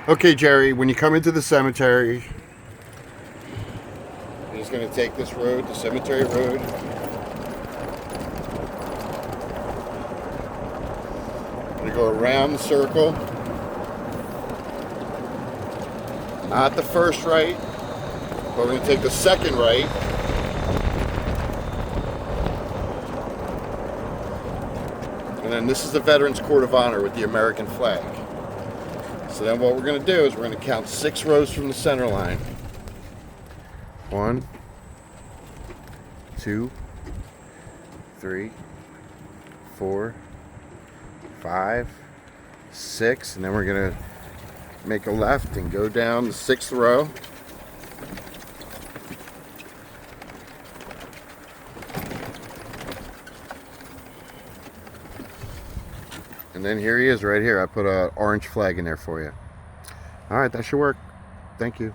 Okay, Jerry, when you come into the cemetery, you're just going to take this road, the cemetery road. You're going to go around the circle. Not the first right, but we're going to take the second right. And then this is the Veterans Court of Honor with the American flag. So then what we're going to do is we're going to count 6 rows from the center line. 1, 2, 3, 4, 5, 6, and then we're going to make a left and go down the 6th row. And then here he is right here. I put an orange flag in there for you. All right, that should work. Thank you.